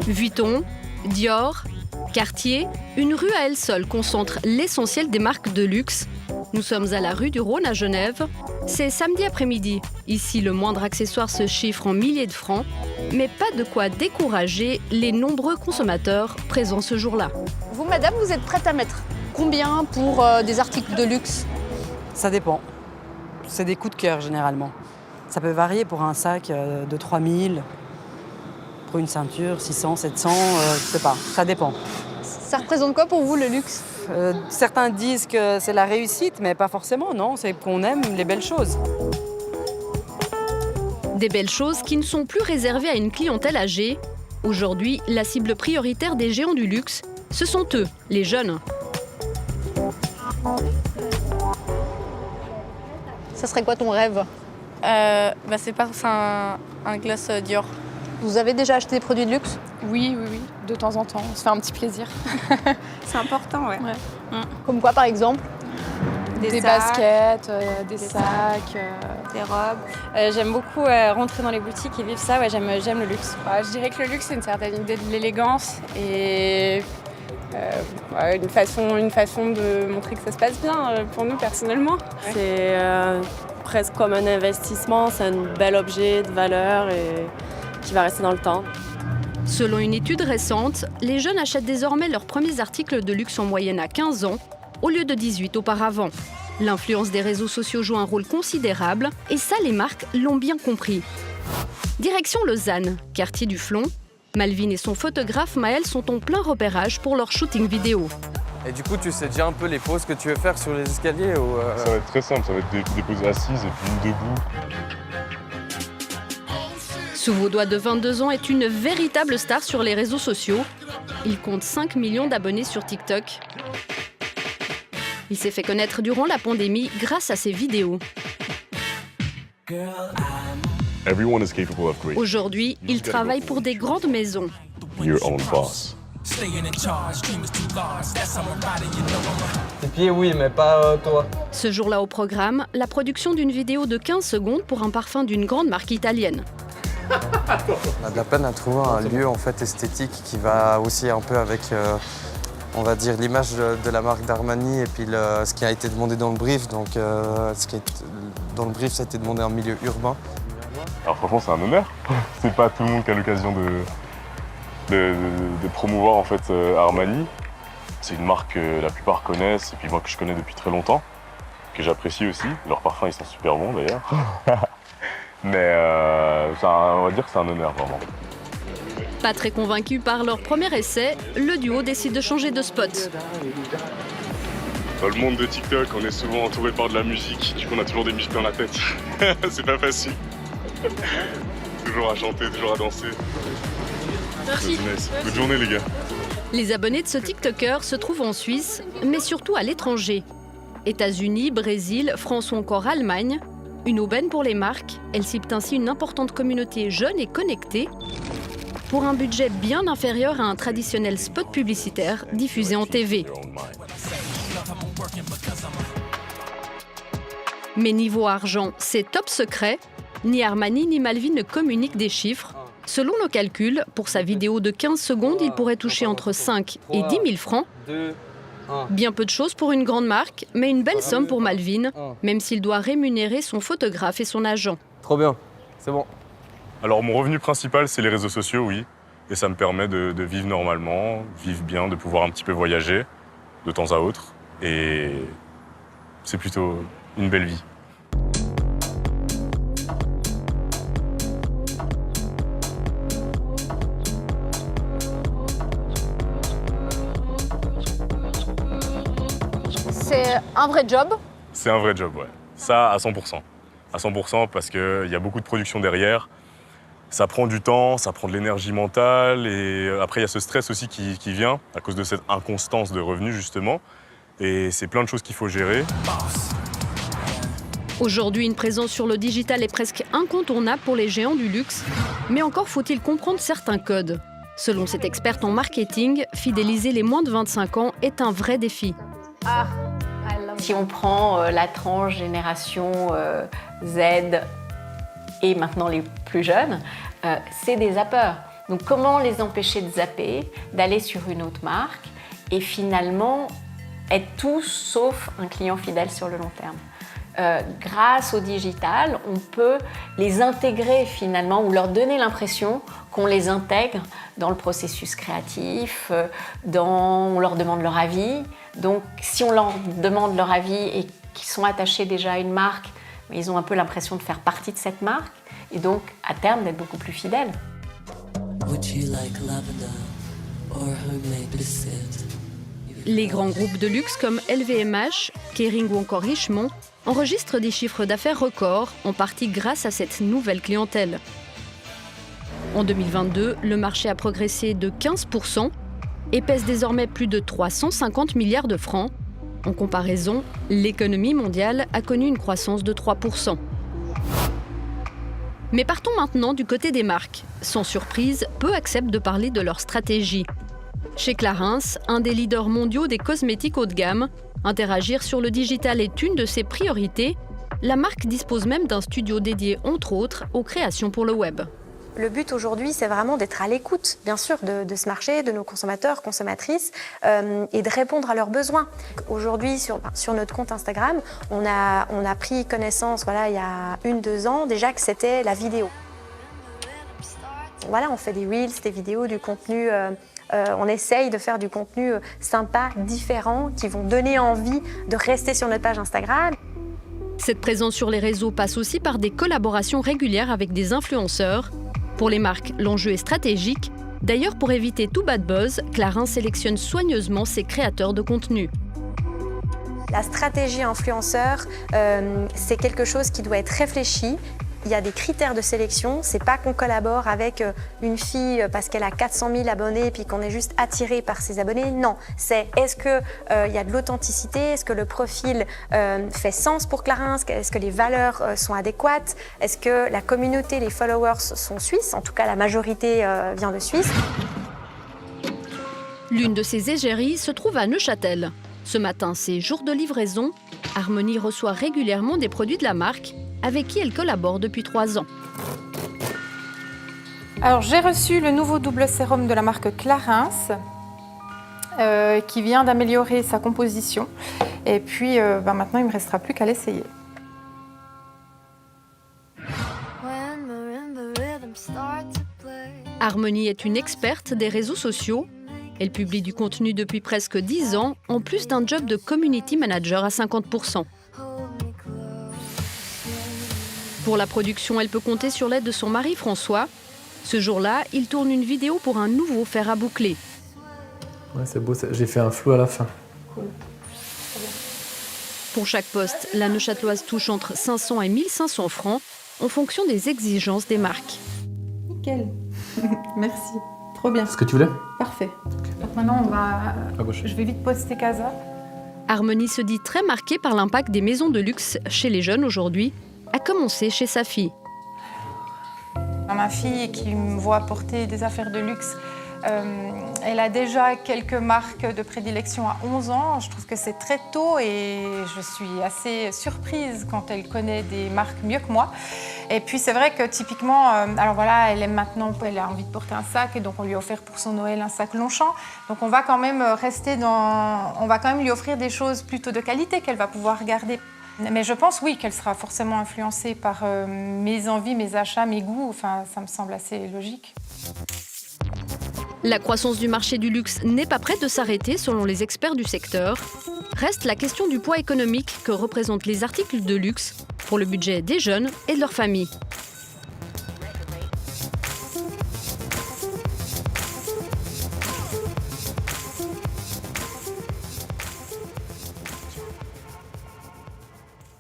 Vuitton, Dior, Cartier, une rue à elle seule concentre l'essentiel des marques de luxe. Nous sommes à la rue du Rhône à Genève. C'est samedi après-midi. Ici, le moindre accessoire se chiffre en milliers de francs, mais pas de quoi décourager les nombreux consommateurs présents ce jour-là. Vous, madame, vous êtes prête à mettre combien pour des articles de luxe? Ça dépend. C'est des coups de cœur généralement. Ça peut varier pour un sac de 3000, pour une ceinture 600, 700, je sais pas, ça dépend. Ça représente quoi pour vous, le luxe? Certains disent que c'est la réussite, mais pas forcément, non, c'est qu'on aime les belles choses. Des belles choses qui ne sont plus réservées à une clientèle âgée. Aujourd'hui, la cible prioritaire des géants du luxe, ce sont eux, les jeunes. Ça serait quoi ton rêve? C'est un glace Dior. Vous avez déjà acheté des produits de luxe? Oui, de temps en temps. On se fait un petit plaisir. C'est important, ouais. Comme quoi, par exemple? Des sacs, baskets, des sacs. des robes. J'aime beaucoup rentrer dans les boutiques et vivre ça. Ouais, j'aime le luxe. Je dirais que le luxe, c'est une certaine idée de l'élégance et une façon de montrer que ça se passe bien pour nous personnellement. C'est presque comme un investissement, c'est un bel objet de valeur et qui va rester dans le temps. Selon une étude récente, les jeunes achètent désormais leurs premiers articles de luxe en moyenne à 15 ans, au lieu de 18 auparavant. L'influence des réseaux sociaux joue un rôle considérable, et ça, les marques l'ont bien compris. Direction Lausanne, quartier du Flon. Malvin et son photographe Maël sont en plein repérage pour leur shooting vidéo. Et du coup, tu sais déjà un peu les poses que tu veux faire sur les escaliers ou Ça va être très simple, ça va être des poses assises et puis une debout. Sous vos doigts de 22 ans est une véritable star sur les réseaux sociaux. Il compte 5 millions d'abonnés sur TikTok. Il s'est fait connaître durant la pandémie grâce à ses vidéos. Everyone is capable of great. Aujourd'hui, il travaille pour des grandes maisons. Your own boss. tes pieds, oui, mais pas toi. Ce jour-là au programme, la production d'une vidéo de 15 secondes pour un parfum d'une grande marque italienne. On a de la peine à trouver un lieu en fait esthétique qui va aussi un peu avec, on va dire, l'image de la marque d'Armani et puis ce qui a été demandé dans le brief. Donc, dans le brief, ça a été demandé en milieu urbain. Alors franchement, c'est un honneur. C'est pas tout le monde qui a l'occasion de promouvoir en fait Armani. C'est une marque que la plupart connaissent et puis moi que je connais depuis très longtemps, que j'apprécie aussi. Leurs parfums, ils sont super bons d'ailleurs. Mais on va dire que c'est un honneur vraiment. Pas très convaincu par leur premier essai, le duo décide de changer de spot. Dans le monde de TikTok, on est souvent entouré par de la musique, du coup on a toujours des musiques dans la tête. C'est pas facile. Toujours à chanter, toujours à danser. Merci. Bonne journée les gars. Les abonnés de ce TikToker se trouvent en Suisse, mais surtout à l'étranger. États-Unis, Brésil, France ou encore Allemagne. Une aubaine pour les marques, elles ciblent ainsi une importante communauté jeune et connectée pour un budget bien inférieur à un traditionnel spot publicitaire diffusé en TV. Mais niveau argent, c'est top secret. Ni Armani ni Malvin ne communiquent des chiffres. Selon nos calculs, pour sa vidéo de 15 secondes, il pourrait toucher entre 5 et 10 000 francs. Bien peu de choses pour une grande marque, mais une belle somme pour Malvin, même s'il doit rémunérer son photographe et son agent. Trop bien, c'est bon. Alors mon revenu principal, c'est les réseaux sociaux, oui. Et ça me permet de vivre normalement, vivre bien, de pouvoir un petit peu voyager de temps à autre. Et c'est plutôt une belle vie. C'est un vrai job? C'est un vrai job, ouais. Ça, à 100%. À 100% parce qu'il y a beaucoup de production derrière. Ça prend du temps, ça prend de l'énergie mentale. Et après, il y a ce stress aussi qui vient à cause de cette inconstance de revenus, justement. Et c'est plein de choses qu'il faut gérer. Aujourd'hui, une présence sur le digital est presque incontournable pour les géants du luxe. Mais encore faut-il comprendre certains codes. Selon cette experte en marketing, fidéliser les moins de 25 ans est un vrai défi. Si on prend la tranche génération Z et maintenant les plus jeunes, c'est des zappeurs. Donc comment les empêcher de zapper, d'aller sur une autre marque et finalement être tout sauf un client fidèle sur le long terme. Grâce au digital, on peut les intégrer finalement ou leur donner l'impression qu'on les intègre dans le processus créatif, on leur demande leur avis. Donc si on leur demande leur avis et qu'ils sont attachés déjà à une marque, ils ont un peu l'impression de faire partie de cette marque et donc à terme d'être beaucoup plus fidèles. Les grands groupes de luxe comme LVMH, Kering ou encore Richemont enregistrent des chiffres d'affaires records, en partie grâce à cette nouvelle clientèle. En 2022, le marché a progressé de 15% et pèse désormais plus de 350 milliards de francs. En comparaison, l'économie mondiale a connu une croissance de 3%. Mais partons maintenant du côté des marques. Sans surprise, peu acceptent de parler de leur stratégie. Chez Clarins, un des leaders mondiaux des cosmétiques haut de gamme, interagir sur le digital est une de ses priorités. La marque dispose même d'un studio dédié, entre autres, aux créations pour le web. Le but aujourd'hui, c'est vraiment d'être à l'écoute, bien sûr, de ce marché, de nos consommateurs, consommatrices, et de répondre à leurs besoins. Aujourd'hui, sur notre compte Instagram, on a pris connaissance, il y a 1-2 ans, déjà que c'était la vidéo. On fait des reels, des vidéos, du contenu. On essaye de faire du contenu sympa, différent, qui vont donner envie de rester sur notre page Instagram. Cette présence sur les réseaux passe aussi par des collaborations régulières avec des influenceurs. Pour les marques, l'enjeu est stratégique. D'ailleurs, pour éviter tout bad buzz, Clarins sélectionne soigneusement ses créateurs de contenu. La stratégie influenceur, c'est quelque chose qui doit être réfléchi. Il y a des critères de sélection. C'est pas qu'on collabore avec une fille parce qu'elle a 400 000 abonnés et puis qu'on est juste attiré par ses abonnés. Non, c'est est-ce qu'il y a de l'authenticité, est-ce que le profil fait sens pour Clarins, est-ce que les valeurs sont adéquates, est-ce que la communauté, les followers sont suisses, en tout cas la majorité vient de Suisse. L'une de ces égéries se trouve à Neuchâtel. Ce matin, c'est jour de livraison. Harmonie reçoit régulièrement des produits de la marque, avec qui elle collabore depuis 3 ans. Alors j'ai reçu le nouveau double sérum de la marque Clarins, qui vient d'améliorer sa composition. Et puis maintenant, il ne me restera plus qu'à l'essayer. Harmonie est une experte des réseaux sociaux. Elle publie du contenu depuis presque 10 ans, en plus d'un job de community manager à 50%. Pour la production, elle peut compter sur l'aide de son mari François. Ce jour-là, il tourne une vidéo pour un nouveau fer à boucler. Ouais, c'est beau, j'ai fait un flou à la fin. Cool. Pour chaque poste, la Neuchâteloise touche entre 500 et 1500 francs en fonction des exigences des marques. Nickel. Merci. Trop bien. Ce que tu voulais ? Parfait. Donc maintenant, je vais vite poster Casa. Harmonie se dit très marquée par l'impact des maisons de luxe chez les jeunes aujourd'hui, à commencer chez sa fille. Ma fille qui me voit porter des affaires de luxe, elle a déjà quelques marques de prédilection à 11 ans. Je trouve que c'est très tôt et je suis assez surprise quand elle connaît des marques mieux que moi. Et puis c'est vrai que typiquement, elle aime maintenant, elle a envie de porter un sac et donc on lui a offert pour son Noël un sac Longchamp. Donc on va quand même on va quand même lui offrir des choses plutôt de qualité qu'elle va pouvoir garder. Mais je pense, oui, qu'elle sera forcément influencée par mes envies, mes achats, mes goûts. Enfin, ça me semble assez logique. La croissance du marché du luxe n'est pas prête de s'arrêter, selon les experts du secteur. Reste la question du poids économique que représentent les articles de luxe pour le budget des jeunes et de leurs familles.